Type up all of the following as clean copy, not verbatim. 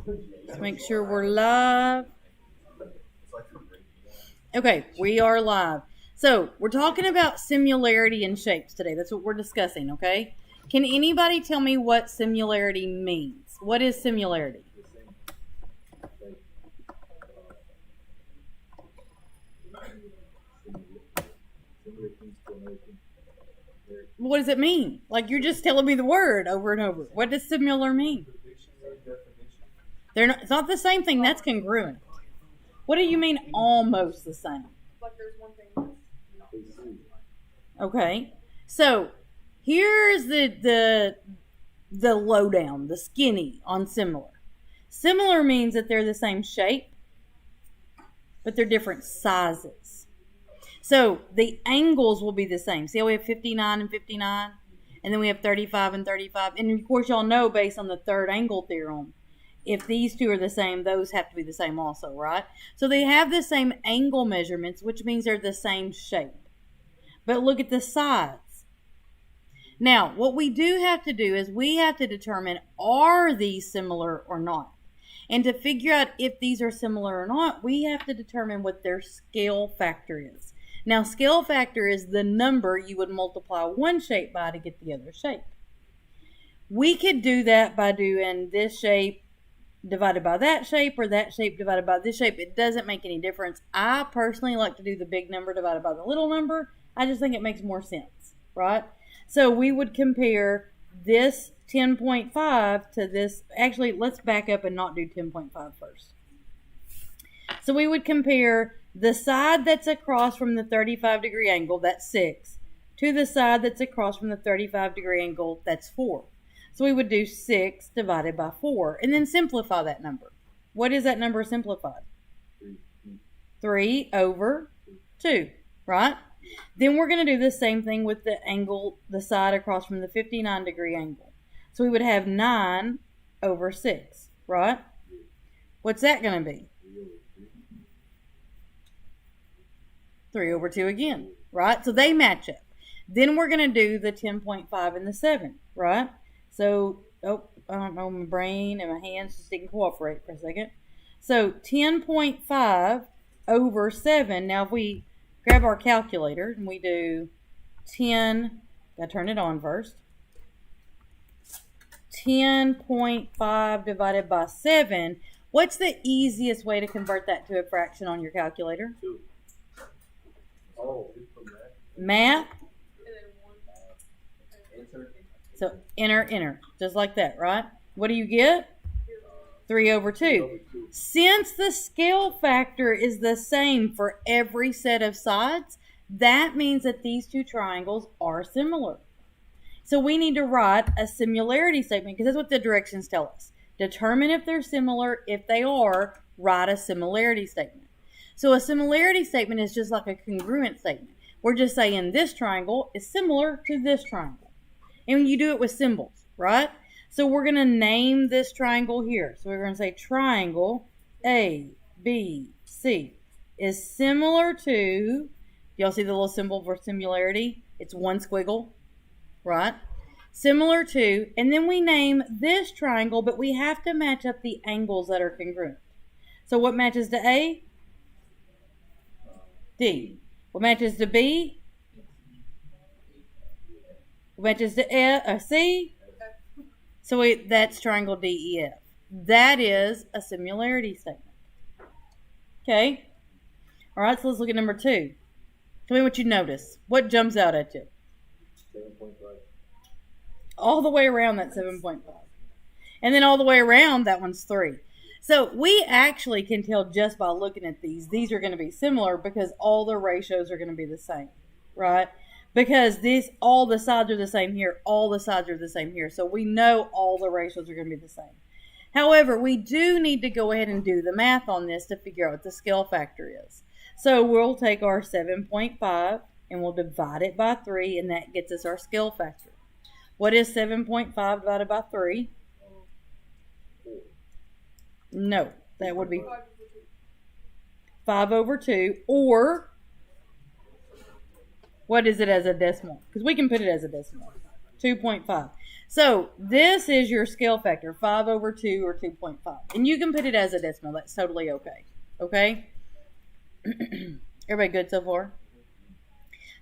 Let's make sure we're live. Okay, we are live. So, we're talking about similarity in shapes today. That's what we're discussing, okay? Can anybody tell me what similarity means? What is similarity? What does it mean? Like, you're just telling me the word over and over. What does similar mean? It's not the same thing. That's congruent. What do you mean almost the same? Like there's one thing Okay. So, here's the lowdown, the skinny on similar. Similar means that they're the same shape, but they're different sizes. So the angles will be the same. See how we have 59 and 59? And then we have 35 and 35. And of course, y'all know based on the third angle theorem, if these two are the same, those have to be the same also, right? So they have the same angle measurements, which means they're the same shape. But look at the sides. Now, what we do have to do is we have to determine, are these similar or not? And to figure out if these are similar or not, we have to determine what their scale factor is. Now, scale factor is the number you would multiply one shape by to get the other shape. We could do that by doing this shape divided by that shape or that shape divided by this shape. It doesn't make any difference. I personally like to do the big number divided by the little number. I just think it makes more sense, right? So we would compare this 10.5 to this. Actually, let's back up and not do 10.5 first. So we would compare the side that's across from the 35-degree angle, that's 6, to the side that's across from the 35-degree angle, that's 4. So we would do 6 divided by 4, and then simplify that number. What is that number simplified? 3 over 2, right? Then we're going to do the same thing with the angle, the side across from the 59-degree angle. So we would have 9 over 6, right? What's that going to be? 3 over 2 again, right? So they match up. Then we're going to do the 10.5 and the 7, right? So, I don't know, my brain and my hands just didn't cooperate for a second. So 10.5 over 7. Now if we grab our calculator and we do 10, gotta turn it on first. 10.5 divided by 7. What's the easiest way to convert that to a fraction on your calculator? 2. Oh, Math. Enter. So enter, just like that, right? What do you get? 3 over 2. Since the scale factor is the same for every set of sides, that means that these two triangles are similar. So we need to write a similarity statement because that's what the directions tell us. Determine if they're similar. If they are, write a similarity statement. So a similarity statement is just like a congruent statement. We're just saying this triangle is similar to this triangle. And you do it with symbols, right? So we're going to name this triangle here. So we're going to say triangle A, B, C is similar to, y'all see the little symbol for similarity? It's one squiggle, right? Similar to, and then we name this triangle, but we have to match up the angles that are congruent. So what matches to A? D. What matches to B? What matches to C? So that's triangle DEF. That is a similarity statement. Okay? All right, so let's look at number 2. Tell me what you notice. What jumps out at you? 7.5. All the way around that 7.5. And then all the way around, that one's 3. So we actually can tell just by looking at these are going to be similar because all the ratios are going to be the same, right? Because all the sides are the same here, all the sides are the same here. So we know all the ratios are going to be the same. However, we do need to go ahead and do the math on this to figure out what the scale factor is. So we'll take our 7.5 and we'll divide it by 3, and that gets us our scale factor. What is 7.5 divided by 3? No, that would be 5 over 2, or what is it as a decimal? Because we can put it as a decimal. 2.5. So this is your scale factor, 5 over 2 or 2.5. And you can put it as a decimal. That's totally okay. Okay? Everybody good so far?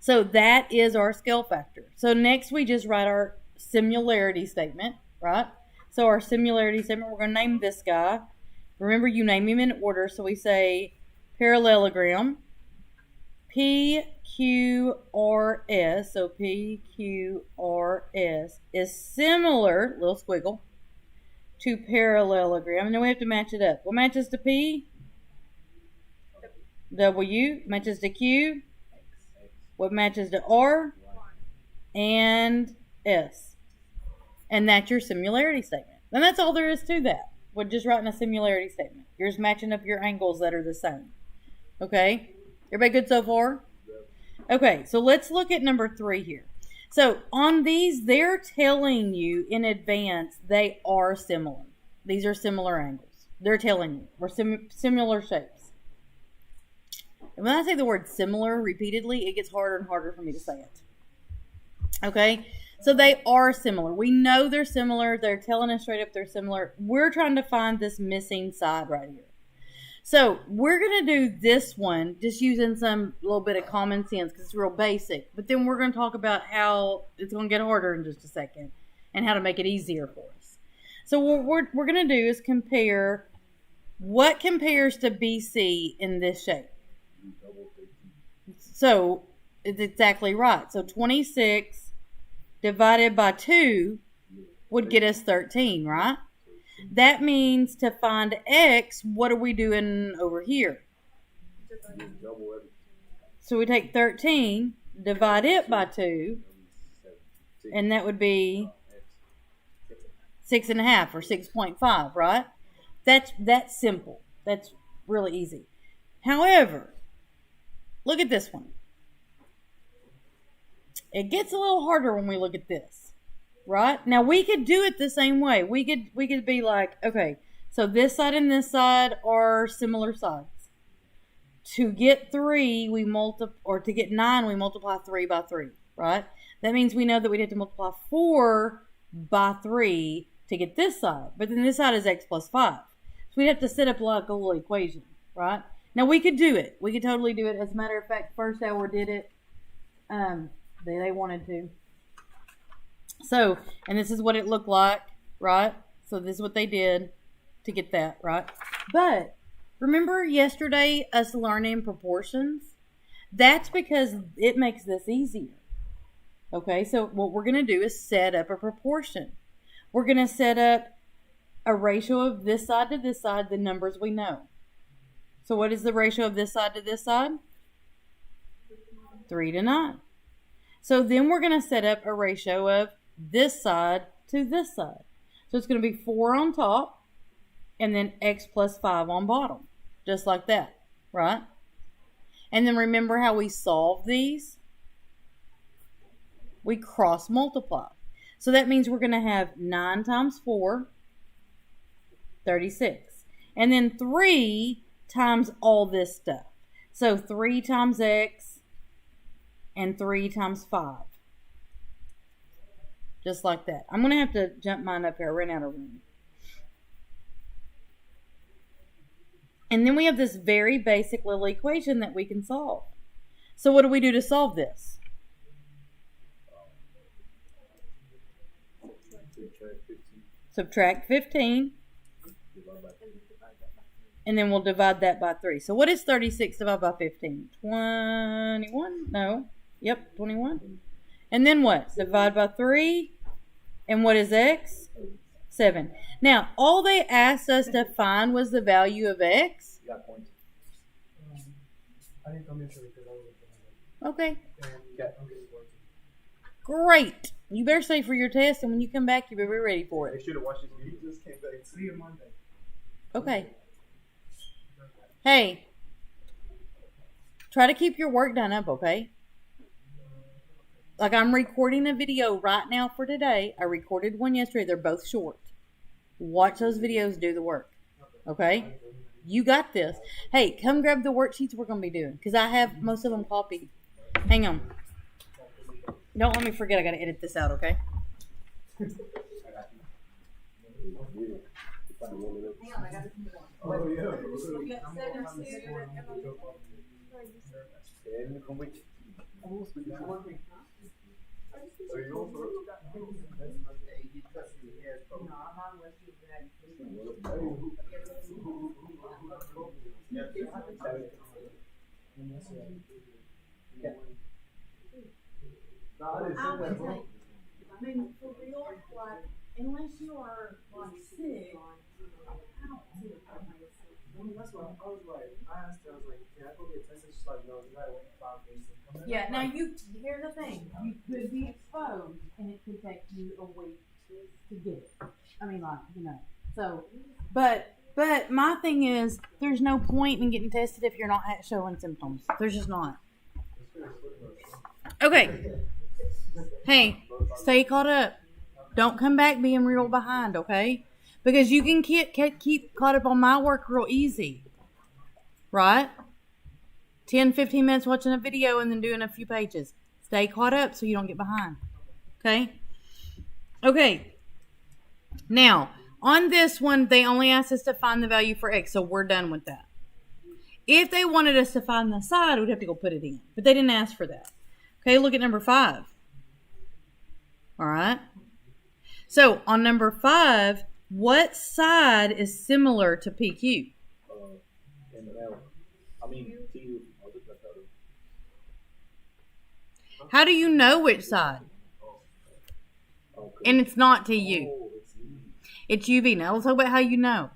So that is our scale factor. So next we just write our similarity statement, right? So our similarity statement, we're going to name this guy. Remember, you name him in order. So we say parallelogram, PQRS. So PQRS is similar, little squiggle, to parallelogram. And then we have to match it up. What matches to P? W. Matches to Q? What matches to R? And S. And that's your similarity statement. And that's all there is to that. We're just writing a similarity statement. You're just matching up your angles that are the same. Okay? Everybody good so far? Okay, so let's look at number 3 here. So on these, they're telling you in advance they are similar. These are similar angles. They're telling you. We're similar shapes. And when I say the word similar repeatedly, it gets harder and harder for me to say it. Okay? So they are similar. We know they're similar. They're telling us straight up they're similar. We're trying to find this missing side right here. So we're going to do this one just using some little bit of common sense because it's real basic. But then we're going to talk about how it's going to get harder in just a second and how to make it easier for us. So what we're going to do is compare what compares to BC in this shape. So it's exactly right. So 26 divided by 2 would get us 13, right? That means to find x, what are we doing over here? So we take 13, divide it by 2, and that would be 6.5 or 6.5, right? That's simple. That's really easy. However, look at this one. It gets a little harder when we look at this, right? Now we could do it the same way. We could be like, okay, so this side and this side are similar sides. To get 3, to get 9, we multiply 3 by 3, right? That means we know that we'd have to multiply 4 by 3 to get this side. But then this side is x plus 5. So we'd have to set up like a little equation, right? Now we could do it. We could totally do it. As a matter of fact, first hour did it. They wanted to. So, and this is what it looked like, right? So this is what they did to get that, right? But remember yesterday us learning proportions? That's because it makes this easier. Okay, so what we're going to do is set up a proportion. We're going to set up a ratio of this side to this side, the numbers we know. So what is the ratio of this side to this side? 3 to 9. So then we're going to set up a ratio of this side to this side. So it's going to be 4 on top and then x plus 5 on bottom. Just like that, right? And then remember how we solve these? We cross multiply. So that means we're going to have 9 times 4, 36. And then 3 times all this stuff. So 3 times x and 3 times 5. Just like that. I'm going to have to jump mine up here. I ran out of room. And then we have this very basic little equation that we can solve. So what do we do to solve this? Subtract 15. And then we'll divide that by 3. So what is 36 divided by 15? 21? No. Yep, 21. And then what? Divide by 3. And what is x? 7. Now, all they asked us to find was the value of x. You got points. I didn't come yesterday because I was Okay. Okay. Great. You better stay for your test, and when you come back, you better be ready for They it. should have watched this video. Just came back. See you Monday. Okay. Hey. Try to keep your work done up, okay? Like I'm recording a video right now for today. I recorded one yesterday. They're both short. Watch those videos, do the work. Okay? You got this. Hey, come grab the worksheets we're going to be doing because I have most of them copied. Hang on. Don't let me forget. I got to edit this out, okay? Oh, yeah. I mean, for real, like, unless you are like sick, I don't see the point. That's what I was like. I asked her, I was like, can I go get tested? She's like, no, you gotta wait 5 days to come in. Yeah, now here's the thing. You could be exposed and it could take you a week to get it. I mean, like, So, but my thing is, there's no point in getting tested if you're not showing symptoms. There's just not. Okay. Hey, stay caught up. Don't come back being real behind, okay? Because you can keep caught up on my work real easy. Right? 10, 15 minutes watching a video and then doing a few pages. Stay caught up so you don't get behind. Okay? Okay. Now, on this one, they only asked us to find the value for x, so we're done with that. If they wanted us to find the side, we'd have to go put it in. But they didn't ask for that. Okay, look at number 5. All right? So, on number 5, what side is similar to PQ? How do you know which side? And it's not TU. It's UV. Now, let's talk about how you know.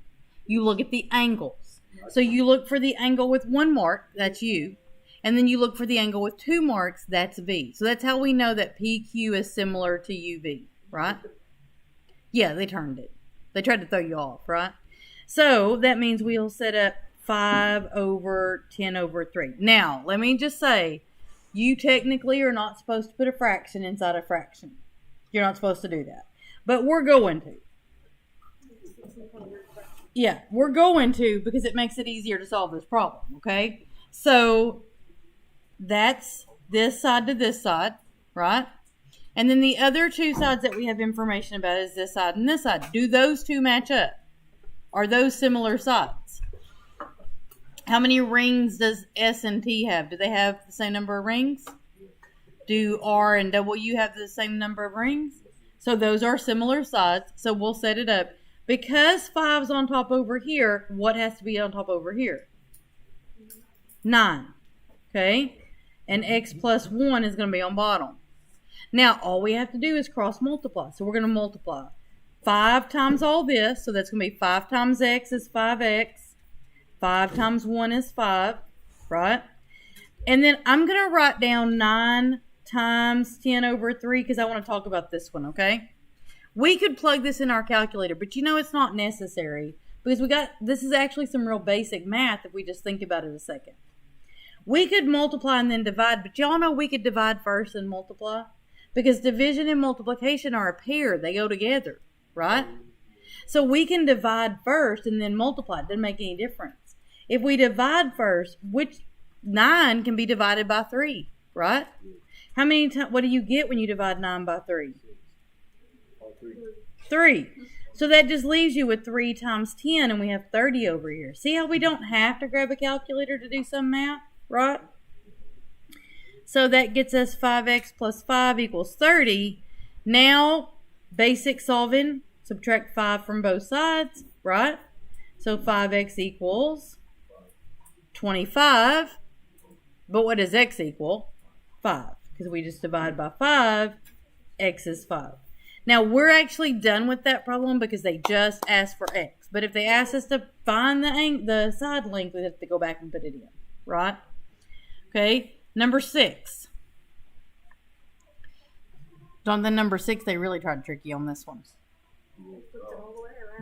You look at the angles. So, you look for the angle with 1 mark, that's U. And then you look for the angle with 2 marks, that's V. So, that's how we know that PQ is similar to UV, right? Yeah, they turned it. They tried to throw you off, right? So, that means we'll set up 5 over 10 over 3. Now, let me just say, you technically are not supposed to put a fraction inside a fraction. You're not supposed to do that. But we're going to. Yeah, we're going to because it makes it easier to solve this problem, okay? So, that's this side to this side, right? And then the other 2 sides that we have information about is this side and this side. Do those 2 match up? Are those similar sides? How many rings does S and T have? Do they have the same number of rings? Do R and W have the same number of rings? So those are similar sides. So we'll set it up. Because 5's on top over here, what has to be on top over here? 9. Okay? And x plus 1 is going to be on bottom. Now, all we have to do is cross multiply. So we're going to multiply 5 times all this. So that's going to be 5 times x is 5x. 5 times 1 is 5. Right? And then I'm going to write down 9 times 10 over 3 because I want to talk about this one, okay? We could plug this in our calculator, but you know it's not necessary because this is actually some real basic math if we just think about it a second. We could multiply and then divide, but y'all know we could divide first and multiply because division and multiplication are a pair. They go together, right? So we can divide first and then multiply. It doesn't make any difference. If we divide first, which 9 can be divided by 3, right? How many times? What do you get when you divide 9 by 3? 3. So that just leaves you with 3 times 10, and we have 30 over here. See how we don't have to grab a calculator to do some math, right? So that gets us 5x plus 5 equals 30. Now, basic solving, subtract 5 from both sides, right? So 5x equals 25. But what does x equal? 5. Because we just divide by 5, x is 5. Now, we're actually done with that problem because they just asked for x. But if they asked us to find the side length, we have to go back and put it in, right? Okay, number 6. On the number 6, they really tried to trick you on this one.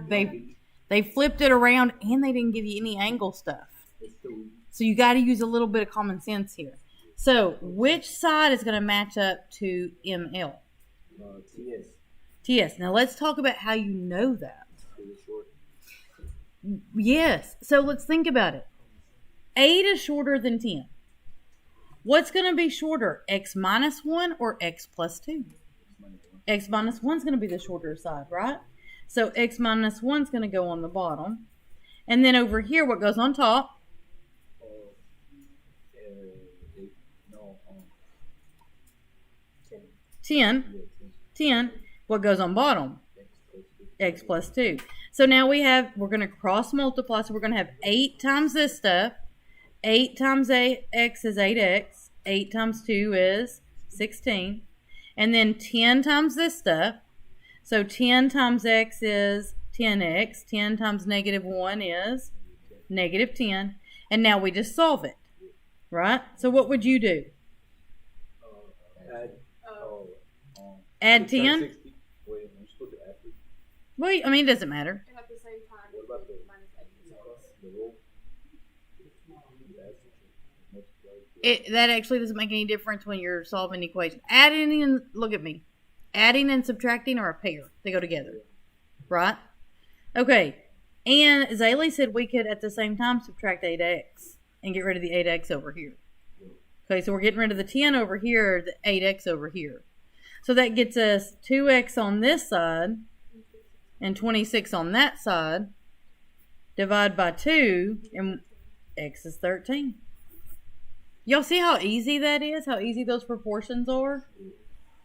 They flipped it around and they didn't give you any angle stuff. So you got to use a little bit of common sense here. So, which side is going to match up to ML? TS. TS. Now, let's talk about how you know that. Yes. So, let's think about it. 8 is shorter than 10. What's going to be shorter, x minus 1 or x plus 2? X minus 1 is going to be the shorter side, right? So x minus 1 is going to go on the bottom. And then over here, what goes on top? No, 10. 10. What goes on bottom? X plus 2. X plus 2. So now we're going to cross multiply. So we're going to have 8 times this stuff. 8 times x is 8x. 8 times 2 is 16. And then 10 times this stuff. So 10 times x is 10x. 10 times negative 1 is negative 10. And now we just solve it. Right? So what would you do? Add 10? Wait, I'm supposed to add 3. Well, I mean, it doesn't matter. And at the same time, What about the- minus x is x. The roll? Multiply. That actually doesn't make any difference when you're solving equations. Adding and, look at me. Adding and subtracting are a pair. They go together. Right? Okay. And Zaylee said we could at the same time subtract 8x and get rid of the 8x over here. Okay, so we're getting rid of the 10 over here, the 8x over here. So that gets us 2x on this side and 26 on that side. Divide by 2 and x is 13. Y'all see how easy that is? How easy those proportions are?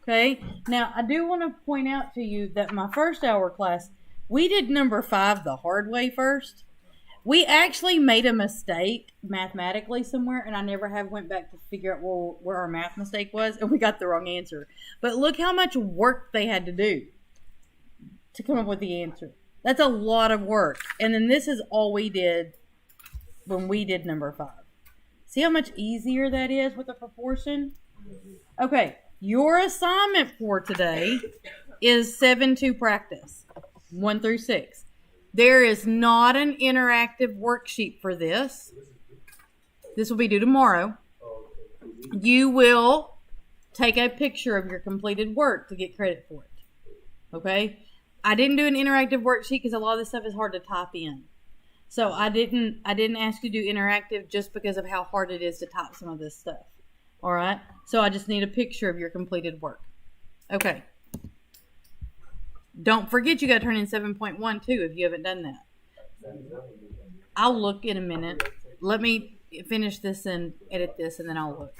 Okay. Now, I do want to point out to you that my first hour class, we did number 5 the hard way first. We actually made a mistake mathematically somewhere, and I never have went back to figure out where our math mistake was, and we got the wrong answer. But look how much work they had to do to come up with the answer. That's a lot of work. And then this is all we did when we did number 5. See how much easier that is with the proportion? Okay, your assignment for today is 7-2 practice, 1 through 6. There is not an interactive worksheet for this. This will be due tomorrow. You will take a picture of your completed work to get credit for it. Okay? I didn't do an interactive worksheet because a lot of this stuff is hard to type in. So I didn't ask you to do interactive just because of how hard it is to type some of this stuff. All right? So I just need a picture of your completed work. Okay. Don't forget you got to turn in 7.1 too if you haven't done that. I'll look in a minute. Let me finish this and edit this and then I'll look.